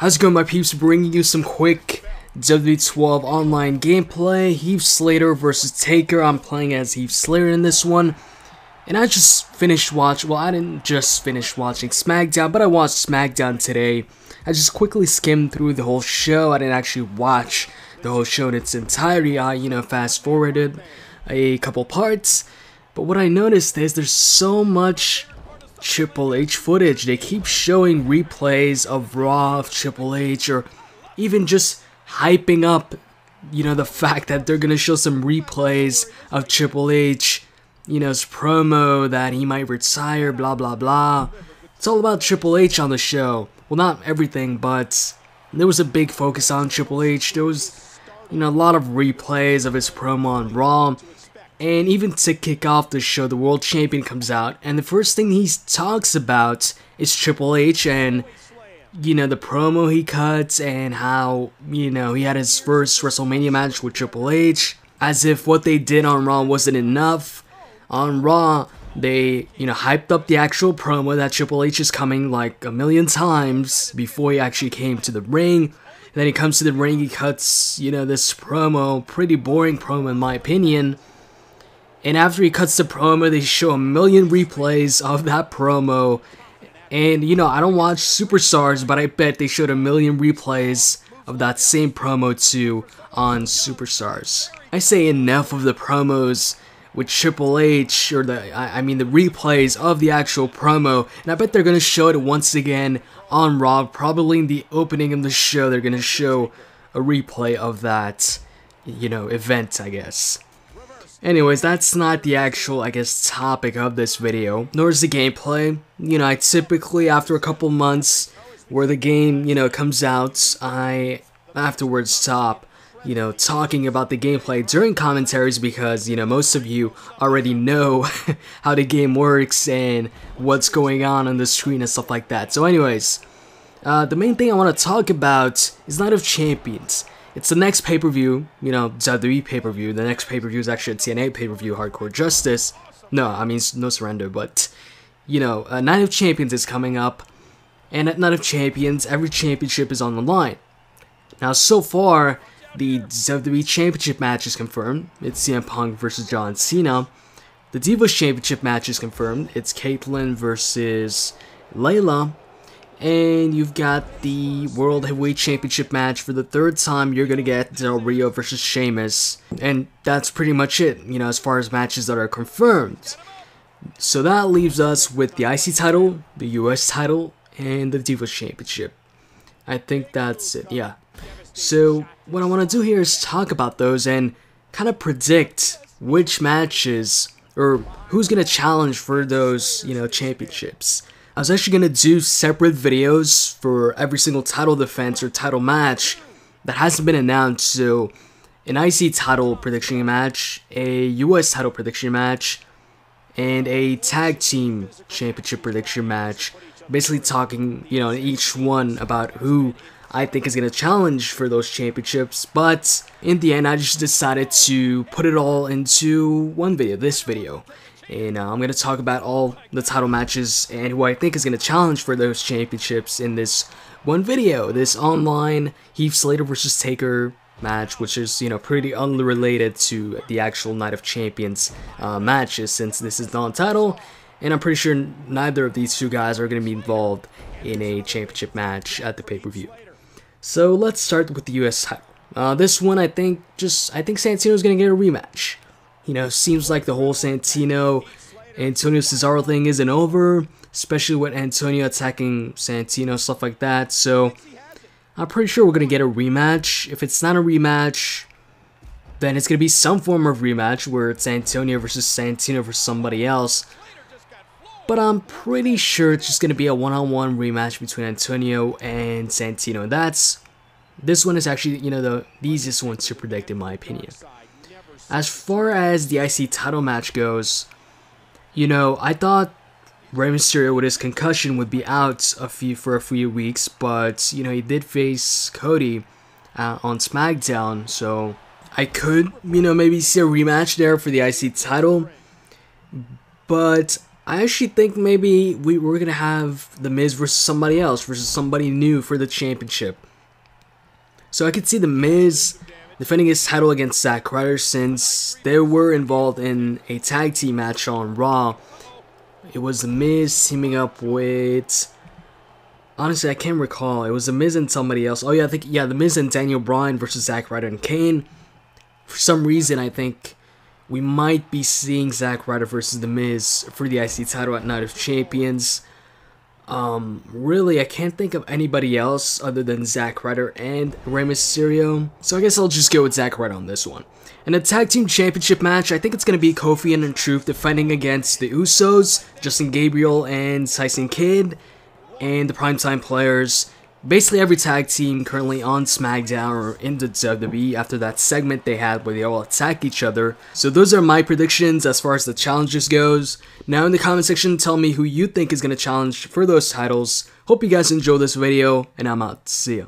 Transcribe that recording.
How's it going, my peeps? Bringing you some quick WWE 12 online gameplay. Heath Slater versus Taker. I'm playing as Heath Slater in this one. And I just finished watching, well, I didn't just finish watching SmackDown, but I watched SmackDown today. I just quickly skimmed through the whole show. I didn't actually watch the whole show in its entirety. I, fast forwarded a couple parts. But what I noticed is there's so much Triple H footage. They keep showing replays of Raw of Triple H, or even just hyping up, the fact that they're gonna show some replays of Triple H, his promo that he might retire, blah blah blah. It's all about Triple H on the show. Well, not everything, but there was a big focus on Triple H. There was, a lot of replays of his promo on Raw. And even to kick off the show, the World Champion comes out, and the first thing he talks about is Triple H and, the promo he cuts, and how, he had his first WrestleMania match with Triple H, as if what they did on Raw wasn't enough. On Raw, they, hyped up the actual promo that Triple H is coming like a million times before he actually came to the ring. Then he comes to the ring, he cuts, this promo, pretty boring promo in my opinion. And after he cuts the promo, they show a million replays of that promo. And, I don't watch Superstars, but I bet they showed a million replays of that same promo too on Superstars. I say enough of the promos with Triple H, or the replays of the actual promo. And I bet they're going to show it once again on Raw. Probably in the opening of the show, they're going to show a replay of that, event, I guess. Anyways, that's not the actual, topic of this video, nor is the gameplay. I typically, after a couple months where the game, comes out, I afterwards stop, talking about the gameplay during commentaries because, most of you already know how the game works and what's going on the screen and stuff like that. So anyways, the main thing I want to talk about is Night of Champions. It's the next pay-per-view, WWE pay-per-view. The next pay-per-view is actually a TNA pay-per-view, Hardcore Justice. No Surrender, but, Night of Champions is coming up. And at Night of Champions, every championship is on the line. Now, so far, the WWE Championship match is confirmed. It's CM Punk versus John Cena. The Divas Championship match is confirmed. It's Caitlyn versus Layla. And you've got the World Heavyweight Championship match for the third time. You're going to get Del Rio versus Sheamus. And that's pretty much it, as far as matches that are confirmed. So that leaves us with the IC title, the US title, and the Divas Championship. I think that's it, yeah. So what I want to do here is talk about those and kind of predict which matches, or who's going to challenge for those, championships. I was actually going to do separate videos for every single title defense or title match that hasn't been announced. So, an IC title prediction match, a US title prediction match, and a tag team championship prediction match. Basically talking, in each one about who I think is going to challenge for those championships. But in the end, I just decided to put it all into one video, this video. And I'm going to talk about all the title matches and who I think is going to challenge for those championships in this one video. This online Heath Slater versus Taker match, which is, pretty unrelated to the actual Night of Champions matches, since this is non-title. And I'm pretty sure neither of these two guys are going to be involved in a championship match at the pay-per-view. So let's start with the US title. This one, I think Santino's going to get a rematch. Seems like the whole Antonio Cesaro thing isn't over, especially with Antonio attacking Santino, stuff like that. So I'm pretty sure we're going to get a rematch. If it's not a rematch, then it's going to be some form of rematch where it's Antonio versus Santino versus somebody else. But I'm pretty sure it's just going to be a one-on-one rematch between Antonio and Santino. This one is actually, the easiest one to predict in my opinion. As far as the IC title match goes, I thought Rey Mysterio with his concussion would be out for a few weeks, but, he did face Cody on SmackDown, so I could, maybe see a rematch there for the IC title, but I actually think maybe we're gonna have The Miz versus somebody else, versus somebody new for the championship. So I could see The Miz defending his title against Zack Ryder, since they were involved in a tag team match on Raw. It was The Miz teaming up with... Honestly, I can't recall. It was The Miz and somebody else. Oh yeah, The Miz and Daniel Bryan versus Zack Ryder and Kane. For some reason, I think we might be seeing Zack Ryder versus The Miz for the IC title at Night of Champions. Really, I can't think of anybody else other than Zack Ryder and Rey Mysterio. So I guess I'll just go with Zack Ryder on this one. In a tag team championship match, I think it's going to be Kofi and Truth defending against the Usos, Justin Gabriel and Tyson Kidd, and the Primetime Players. Basically every tag team currently on SmackDown or in the WWE after that segment they had where they all attack each other. So those are my predictions as far as the challenges goes. Now in the comment section, tell me who you think is going to challenge for those titles. Hope you guys enjoyed this video, and I'm out. See ya.